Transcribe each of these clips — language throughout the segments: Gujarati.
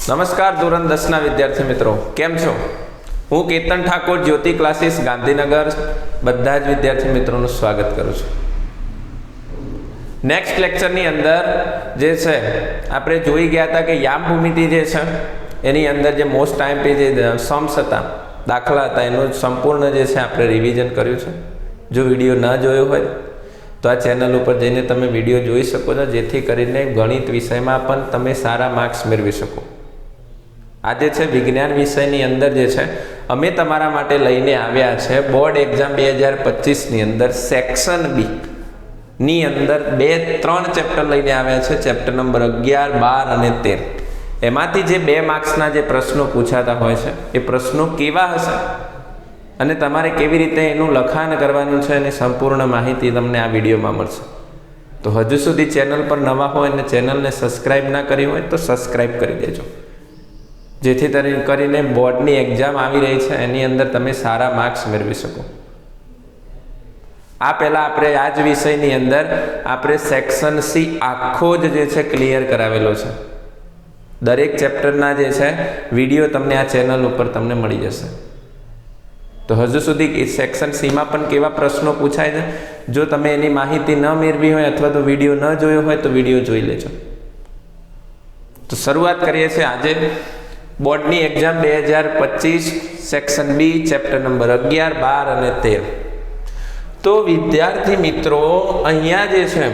નમસ્કાર ધોરણ 10ના વિદ્યાર્થી મિત્રો, કેમ છો? હું કેતન ઠાકોર, જ્યોતિ ક્લાસીસ ગાંધીનગર બધા જ વિદ્યાર્થી મિત્રોનું સ્વાગત કરું છું. નેક્સ્ટ લેક્ચરની અંદર જે છે આપણે જોઈ ગયા હતા કે યામ ભૂમિતિ જે છે એની અંદર જે મોસ્ટ આઈએમપી જે સમ્સ હતા, દાખલા હતા, એનું સંપૂર્ણ જે છે આપણે રિવિઝન કર્યું છે. જો વિડીયો ન જોયો હોય તો આ ચેનલ ઉપર જઈને તમે વિડીયો જોઈ શકો છો, જેથી કરીને ગણિત વિષયમાં પણ તમે સારા માર્ક્સ મેળવી શકો. આજે છે વિજ્ઞાન વિષયની અંદર જે છે અમે તમારા માટે લઈને આવ્યા છે બોર્ડ એક્ઝામ 2025ની અંદર સેક્શન બી ની અંદર 3 ચેપ્ટર લઈને આવ્યા છે. ચેપ્ટર નંબર 11, 12 અને 13. એમાંથી જે 2 માર્ક્સના જે પ્રશ્નો પૂછાતા હોય છે એ પ્રશ્નો કેવા હશે અને તમારે કેવી રીતે એનું લખાણ કરવાનું છે એની સંપૂર્ણ માહિતી તમને આ વિડીયોમાં મળશે. તો હજુ સુધી ચેનલ પર નવા હોય અને ચેનલને સબસ્ક્રાઈબ ના કરી હોય તો સબસ્ક્રાઈબ કરી દેજો, જેથી કરીને બોર્ડની એક્ઝામ આવી રહી છે એની અંદર તમે સારા માર્ક્સ મેળવી શકો. આ પહેલાં આપણે આ જ વિષયની અંદર આપણે સેક્શન સી આખો જ જે છે ક્લિયર કરાવેલો છે. દરેક ચેપ્ટરના જે છે વિડીયો તમને આ ચેનલ ઉપર તમને મળી જશે. તો હજુ સુધી સેક્શન સીમાં પણ કેવા પ્રશ્નો પૂછાય છે, જો તમે એની માહિતી ન મેળવી હોય અથવા તો વિડીયો ન જોયો હોય તો વિડીયો જોઈ લેજો. તો શરૂઆત કરીએ છીએ આજે બોર્ડની exam 2025 section B chapter number 11, 12 અને 13. તો વિદ્યાર્થી મિત્રો, અહીંયા જે છે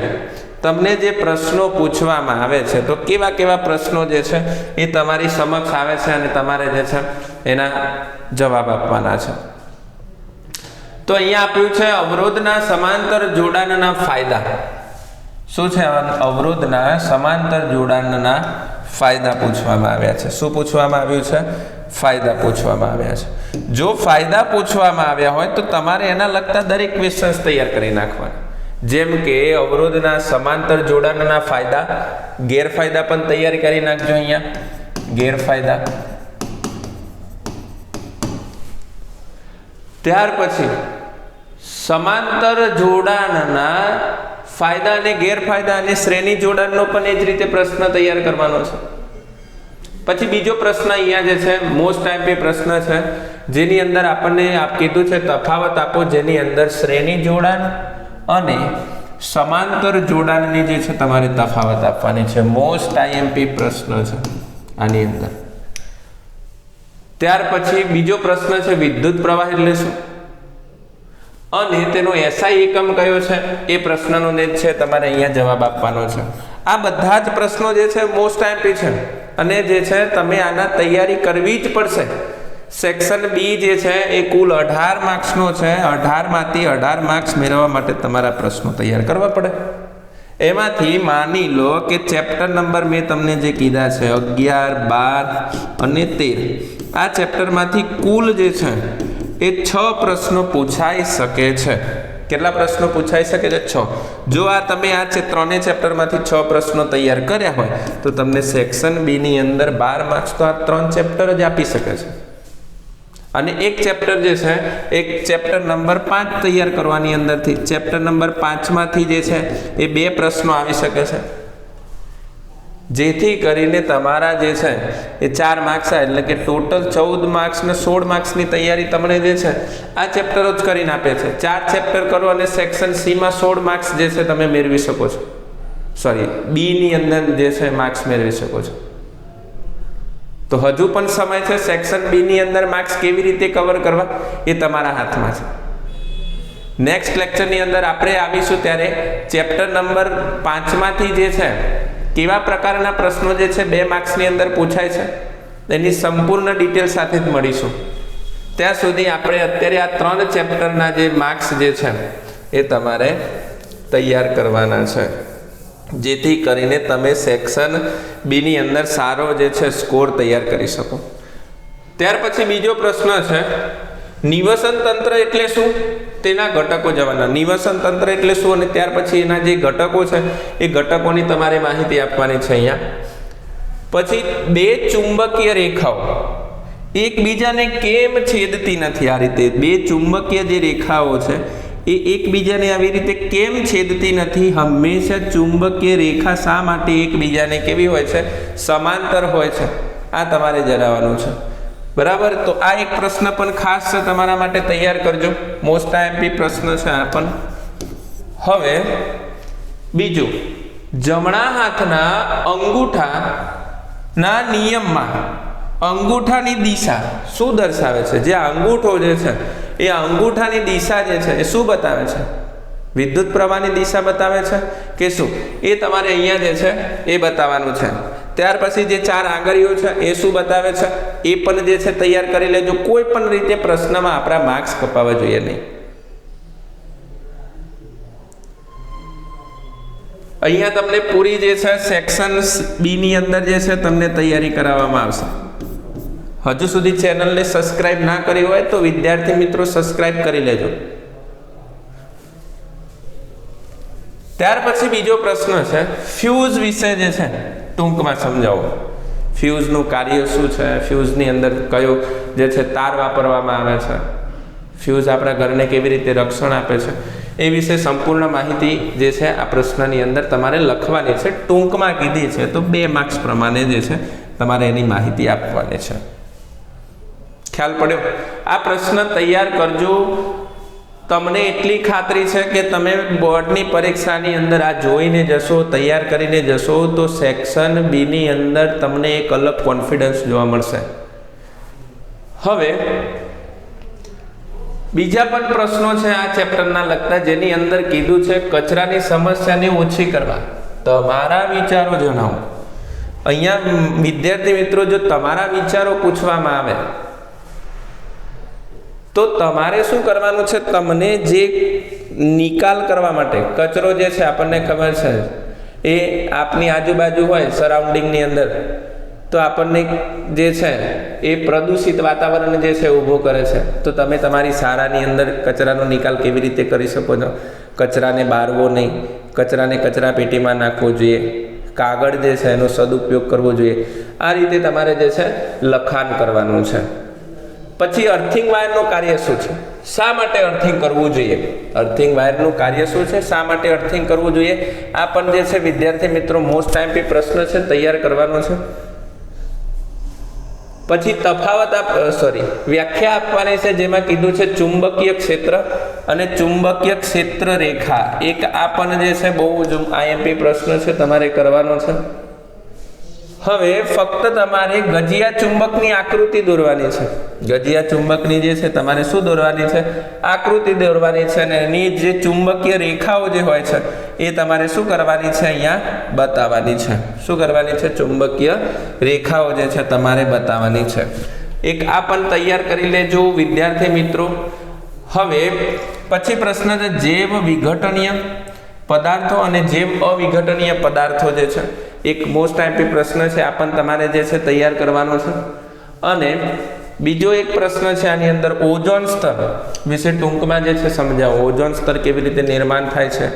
તમને જે પ્રશ્નો પૂછવામાં આવે છે તો કેવા કેવા પ્રશ્નો જે છે એ તમારી સમક્ષ આવે છે અને તમારે જે છે એના જવાબ આપવાના છે. તો અહીંયા આપ્યું છે અવરોધના સમાંતર જોડાણના ફાયદા. શું છે? અવરોધના સમાંતર જોડાણના ફાયદા પૂછવામાં આવ્યા છે. શું પૂછવામાં આવ્યું છે? ફાયદા પૂછવામાં આવ્યા છે. જો ફાયદા પૂછવામાં આવ્યા હોય તો તમારે એના લગતા દરેક ક્વેશ્ચન્સ તૈયાર કરી નાખવાના. જેમ કે અવરોધના સમાંતર જોડાણના ફાયદા, ગેરફાયદા પણ તૈયાર કરી નાખજો. અહીંયા ગેરફાયદા, ત્યાર પછી સમાંતર જોડાણના ફાયદા અને ગેરફાયદા અને શ્રેણી જોડાણનો પણ એ જ રીતે પ્રશ્ન તૈયાર કરવાનો છે. પછી બીજો પ્રશ્ન અહીંયા જે છે મોસ્ટ આઈએમપી પ્રશ્ન છે, જેની અંદર આપણને કીધું છે તફાવત આપો, જેની અંદર શ્રેણી જોડાણ અને સમાંતર જોડાણની જે છે તમારે તફાવત આપવાની છે. મોસ્ટ આઈએમપી પ્રશ્ન છે આની અંદર. ત્યાર પછી બીજો પ્રશ્ન છે વિદ્યુત પ્રવાહ એટલે શું અને તેનો એસઆઈ એકમ કયો છે, એ પ્રશ્નનો જે છે તમારે અહીંયા જવાબ આપવાનો છે. આ બધા જ પ્રશ્નો જે છે મોસ્ટ આઈએમપી છે અને જે છે તમે આના તૈયારી કરવી જ પડશે. સેક્શન બી જે છે એ કુલ 18 માર્ક્સનો છે. 18માંથી 18 માર્ક્સ મેળવવા માટે તમારા પ્રશ્નો તૈયાર કરવા પડે. એમાંથી માની લો કે ચેપ્ટર નંબર મેં તમને જે કીધા છે 11, 12 અને 13, આ ચેપ્ટરમાંથી કુલ જે છે એ 6 પ્રશ્નો પૂછાઈ શકે છે. કેટલા પ્રશ્નો પૂછાઈ શકે છે? 6. જો આ તમે આ 3 ચેપ્ટરમાંથી 6 પ્રશ્નો તૈયાર કર્યા હોય તો તમને સેક્શન બી ની અંદર 12 માર્ક્સ તો આ 3 ચેપ્ટર જ આપી શકે છે. અને એક ચેપ્ટર જે છે એક ચેપ્ટર નંબર 5 તૈયાર કરવાની અંદરથી ચેપ્ટર નંબર 5માંથી જે છે એ 2 પ્રશ્નો આવી શકે છે, જેથી કરીને તમારા જે છે એ 4 માર્ક્સ આવે. એટલે કે ટોટલ 14 માર્ક્સ ને 16 માર્ક્સની તૈયારી તમને જે છે આ ચેપ્ટરો જ કરીને આપે છે. 4 ચેપ્ટર કરો અને સેક્શન સીમાં 16 માર્ક્સ જે છે તમે મેળવી શકો છો. બી ની અંદર જે છે માર્ક્સ મેળવી શકો છો. તો હજુ પણ સમય છે. સેક્શન બી ની અંદર માર્ક્સ કેવી રીતે કવર કરવા એ તમારા હાથમાં છે. નેક્સ્ટ લેક્ચરની અંદર આપણે આવીશું ત્યારે ચેપ્ટર નંબર 5માંથી જે છે કેવા પ્રકારના પ્રશ્નો જે છે 2 માર્ક્સની અંદર પૂછાય છે એની સંપૂર્ણ ડિટેલ સાથે જ મળીશું. ત્યાં સુધી આપણે અત્યારે આ 3 ચેપ્ટરના જે માર્ક્સ જે છે એ તમારે તૈયાર કરવાના છે, જેથી કરીને તમે સેક્શન બી ની અંદર સારો જે છે સ્કોર તૈયાર કરી શકો. ત્યાર પછી બીજો પ્રશ્ન છે નિવસન તંત્ર એટલે શું, તેના ઘટકો જવાના. નિવસન તંત્ર એટલે શું અને ત્યાર પછી એના જે ઘટકો છે એ ઘટકોની તમારે માહિતી આપવાની છે અહીંયા. પછી 2 ચુંબકીય રેખાઓ એકબીજાને કેમ છેદતી નથી? આ રીતે 2 ચુંબકીય જે રેખાઓ છે એ એકબીજાને આવી રીતે કેમ છેદતી નથી? હંમેશા ચુંબકીય રેખા શા માટે એકબીજાને કેવી હોય છે? સમાંતર હોય છે. આ તમારે જણાવવાનું છે, બરાબર. તો આ એક પ્રશ્ન પણ ખાસ છે તમારા માટે, તૈયાર કરજો. મોસ્ટ આઈએમપી પ્રશ્ન છે આ પણ. હવે બીજું, જમણા હાથના અંગૂઠાના નિયમમાં અંગૂઠાની દિશા શું દર્શાવે છે? જે અંગૂઠો જે છે એ અંગૂઠાની દિશા જે છે એ શું બતાવે છે? વિદ્યુત પ્રવાહની દિશા બતાવે છે કે શું? એ તમારે અહીંયા જે છે એ બતાવવાનું છે. ત્યાર પછી જે 4 આંગળીઓ છે એ શું બતાવે છે એ પણ જે છે તૈયાર કરી લેજો. કોઈ પણ રીતે પ્રશ્નમાં આપણા માર્ક્સ કપાવવા જોઈએ નહીં. અહીંયા તમને પૂરી જે છે સેક્શન બી ની અંદર જે છે તમને તૈયારી કરાવવામાં આવશે. હજુ સુધી ચેનલને સબસ્ક્રાઇબ ના કરી હોય તો વિદ્યાર્થી મિત્રો સબસ્ક્રાઇબ કરી લેજો. ત્યાર પછી બીજો પ્રશ્ન છે, ફ્યુઝ વિશે જે છે ટૂંકમાં સમજાવો. ફ્યુઝનું કાર્ય શું છે? ફ્યુઝની અંદર કયો જે છે તાર વાપરવામાં આવે છે? ફ્યુઝ આપણા ઘરને કેવી રીતે રક્ષણ આપે છે? એ વિશે સંપૂર્ણ માહિતી જે છે આ પ્રશ્નની અંદર તમારે લખવાની છે. ટૂંકમાં કીધી છે તો 2 માર્ક્સ પ્રમાણે જે છે તમારે એની માહિતી આપવાની છે. ખ્યાલ પડ્યો? આ પ્રશ્ન તૈયાર કરજો. તમને એટલી ખાતરી છે કે તમે બોર્ડની પરીક્ષાની અંદર આ જોઈને જશો, તૈયાર કરીને જશો તો સેક્શન બી ની અંદર તમને એક અલગ કોન્ફિડન્સ જોવા મળશે. હવે બીજા પણ પ્રશ્નો છે આ ચેપ્ટરના લગતા, જેની અંદર કીધું છે કચરાની સમસ્યાને ઓછી કરવા. તમારા વિચારો જણાવો. અહીંયા વિદ્યાર્થી મિત્રો, જો તમારા વિચારો પૂછવામાં આવે તો તમારે શું કરવાનું છે? તમને જે નિકાલ કરવા માટે કચરો જે છે આપણને ખબર છે એ આપની આજુબાજુ હોય સરાઉન્ડિંગની અંદર, તો આપણને જે છે એ પ્રદૂષિત વાતાવરણ જે છે ઊભો કરે છે. તો તમે તમારી શાળાની અંદર કચરાનો નિકાલ કેવી રીતે કરી શકો છો? કચરાને બાળવો નહીં, કચરાને કચરા પેટીમાં નાખવો જોઈએ, કાગળ જે છે એનો સદુપયોગ કરવો જોઈએ. આ રીતે તમારે જે છે લખાણ કરવાનું છે. પછી અર્થિંગ વાયરનું કાર્ય શું છે? શા માટે અર્થિંગ કરવું જોઈએ? અર્થિંગ વાયરનું કાર્ય શું છે? શા માટે અર્થિંગ કરવું જોઈએ? આ પણ જે છે વિદ્યાર્થી મિત્રો મોસ્ટ આઈએમપી પ્રશ્ન છે, તૈયાર કરવાનો છે. પછી વ્યાખ્યા આપવાની છે, જેમાં કીધું છે ચુંબકીય ક્ષેત્ર અને ચુંબકીય ક્ષેત્ર રેખા. એક આ પણ જે છે બહુ જ આઈએમપી પ્રશ્ન છે, તમારે કરવાનો છે. હવે ફક્ત તમારે ગજિયા ચુંબકની આકૃતિ દોરવાની છે. ગજિયા ચુંબકની જે છે તમારે શું દોરવાની છે? આકૃતિ દોરવાની છે. અને એની જે ચુંબકીય રેખાઓ જે હોય છે એ તમારે શું કરવાની છે? અહીંયા બતાવવાની છે. શું કરવાની છે? ચુંબકીય રેખાઓ જે છે તમારે બતાવવાની છે. એક આ પણ તૈયાર કરી લેજો વિદ્યાર્થી મિત્રો. હવે પછી પ્રશ્ન છે જૈવ વિઘટનીય પદાર્થો અને જૈવ અવિઘટનીય પદાર્થો જે છે. એક મોસ્ટ આઈએમપી પ્રશ્ન છે, આ પણ તમારે જે છે તૈયાર કરવાનો છે. અને બીજો એક પ્રશ્ન છે આની અંદર ઓઝોન સ્તર વિશે ટૂંકમાં જે છે સમજાવો. ઓઝોન સ્તર કેવી રીતે નિર્માણ થાય છે,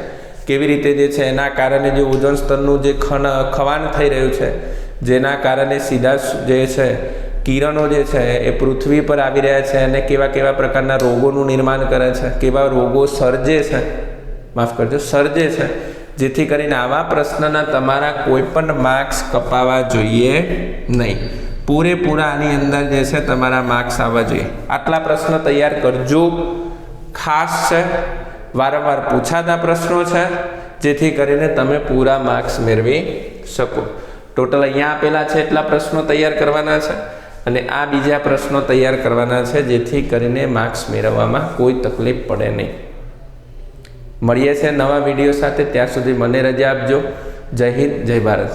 કેવી રીતે જે છે એના કારણે જે ઓઝોન સ્તરનું જે ખવાન થઈ રહ્યું છે, જેના કારણે સીધા જે છે કિરણો જે છે એ પૃથ્વી પર આવી રહ્યા છે અને કેવા કેવા પ્રકારના રોગોનું નિર્માણ કરે છે, કેવા રોગો સર્જે છે, જેથી કરીને આવા પ્રશ્નના તમારા કોઈ પણ માર્ક્સ કપાવા જોઈએ નહીં. પૂરેપૂરા આની અંદર જે છે તમારા માર્ક્સ આવવા જોઈએ. આટલા પ્રશ્નો તૈયાર કરજો. ખાસ છે, વારંવાર પૂછાતા પ્રશ્નો છે, જેથી કરીને તમે પૂરા માર્ક્સ મેળવી શકો. ટોટલ અહીંયા આપેલા છે એટલા પ્રશ્નો તૈયાર કરવાના છે અને આ બીજા પ્રશ્નો તૈયાર કરવાના છે, જેથી કરીને માર્ક્સ મેળવવામાં કોઈ તકલીફ પડે નહીં. મળીએ છીએ નવા વિડીયો સાથે. ત્યાં સુધી મને રજા આપજો. જય હિન્દ, જય ભારત.